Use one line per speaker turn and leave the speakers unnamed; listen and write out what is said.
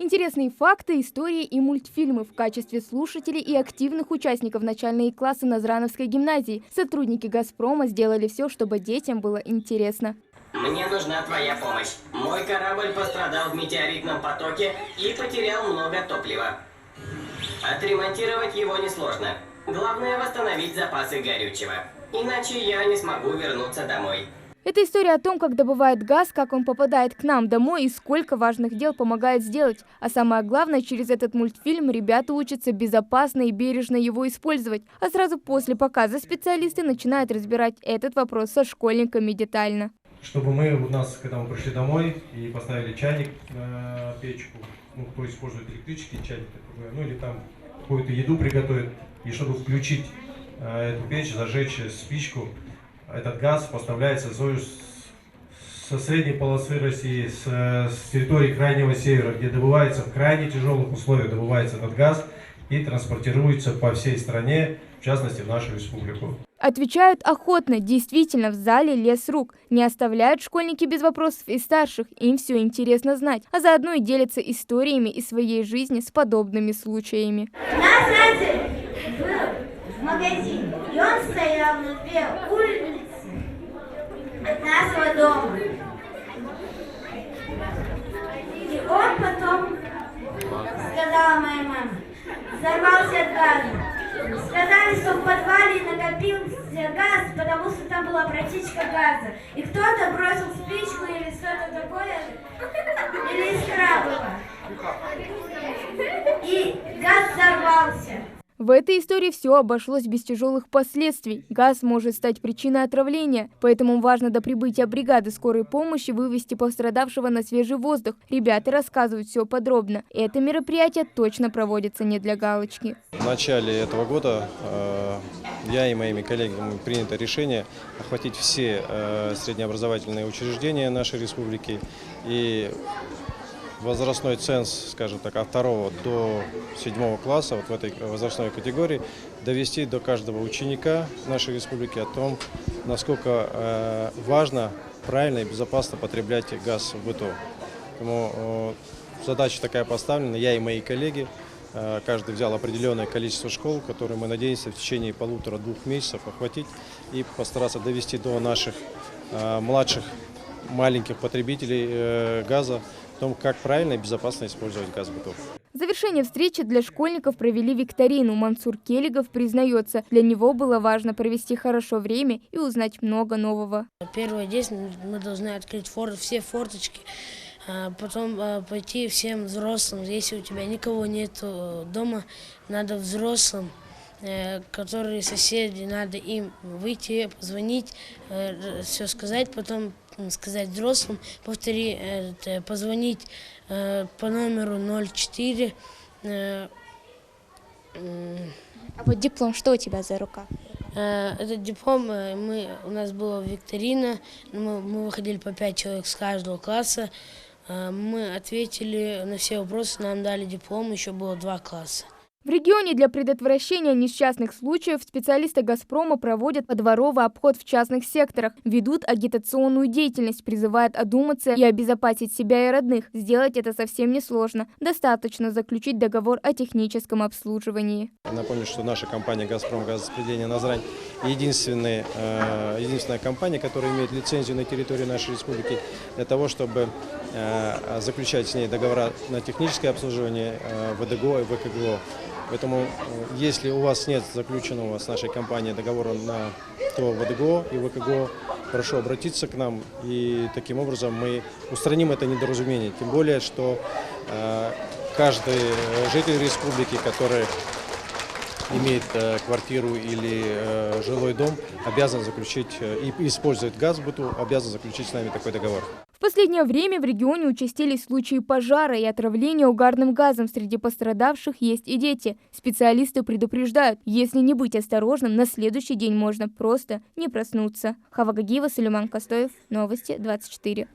Интересные факты, истории и мультфильмы в качестве слушателей и активных участников начальные классы Назрановской гимназии. Сотрудники «Газпрома» сделали все, чтобы детям было интересно.
Мне нужна твоя помощь. Мой корабль пострадал в метеоритном потоке и потерял много топлива. Отремонтировать его несложно. Главное восстановить запасы горючего. Иначе я не смогу вернуться домой.
Это история о том, как добывают газ, как он попадает к нам домой и сколько важных дел помогает сделать. А самое главное, через этот мультфильм ребята учатся безопасно и бережно его использовать. А сразу после показа специалисты начинают разбирать этот вопрос со школьниками детально.
Чтобы когда мы пришли домой и поставили чайник на печку, кто использует электрический чайник, или там какую-то еду приготовит, и чтобы включить эту печь, зажечь спичку, этот газ поставляется со средней полосы России, с территории Крайнего Севера, где добывается в крайне тяжелых условиях добывается этот газ и транспортируется по всей стране, в частности в нашу республику.
Отвечают охотно. Действительно, в зале лес рук. Не оставляют школьники без вопросов и старших. Им все интересно знать. А заодно и делятся историями из своей жизни с подобными случаями.
Нас один был в магазине, и он стоял на 2 улицы от нашего дома. И он потом, сказала моя мама, взорвался от газа. Сказали, что в подвале накопился газ, потому что там была протечка газа. И кто-то бросил спичку или что-то такое, или искра была. И газ взорвался.
В этой истории все обошлось без тяжелых последствий. Газ может стать причиной отравления, поэтому важно до прибытия бригады скорой помощи вывести пострадавшего на свежий воздух. Ребята рассказывают все подробно. Это мероприятие точно проводится не для галочки.
В начале этого года я и моими коллегами принято решение охватить все среднеобразовательные учреждения нашей республики и возрастной ценз, скажем так, от 2 до 7 класса, вот в этой возрастной категории, довести до каждого ученика нашей республики о том, насколько важно правильно и безопасно потреблять газ в быту. Поэтому задача такая поставлена, я и мои коллеги, каждый взял определенное количество школ, которые мы надеемся в течение 1,5-2 месяцев охватить и постараться довести до наших младших, маленьких потребителей газа, о том, как правильно и безопасно использовать газ в быту.
В завершение встречи для школьников провели викторину. Мансур Келигов признается, для него было важно провести хорошо время и узнать много нового.
Первое действие мы должны открыть все форточки, потом пойти всем взрослым. Если у тебя никого нет дома, надо взрослым, которые соседи, надо им выйти, позвонить, все сказать, потом сказать взрослым, позвонить по номеру 04.
А вот диплом, что у тебя за рука?
Этот диплом у нас была викторина, мы выходили по 5 человек с каждого класса, мы ответили на все вопросы, нам дали диплом, еще было 2 класса.
В регионе для предотвращения несчастных случаев специалисты «Газпрома» проводят подворовый обход в частных секторах, ведут агитационную деятельность, призывают одуматься и обезопасить себя и родных. Сделать это совсем несложно. Достаточно заключить договор о техническом обслуживании.
Напомню, что наша компания «Газпром Газораспределение Назрань» единственная компания, которая имеет лицензию на территории нашей республики для того, чтобы заключать с ней договора на техническое обслуживание ВДГО и ВКГО. Поэтому, если у вас нет заключенного с нашей компанией договора на то ВДГО и ВКГО, прошу обратиться к нам, и таким образом мы устраним это недоразумение. Тем более, что каждый житель республики, который имеет квартиру или жилой дом, обязан заключить и использует газ в быту, обязан заключить с нами такой договор.
В последнее время в регионе участились случаи пожара и отравления угарным газом. Среди пострадавших есть и дети. Специалисты предупреждают, если не быть осторожным, на следующий день можно просто не проснуться. Хава Гагиева, Сулейман Костоев, Новости 24.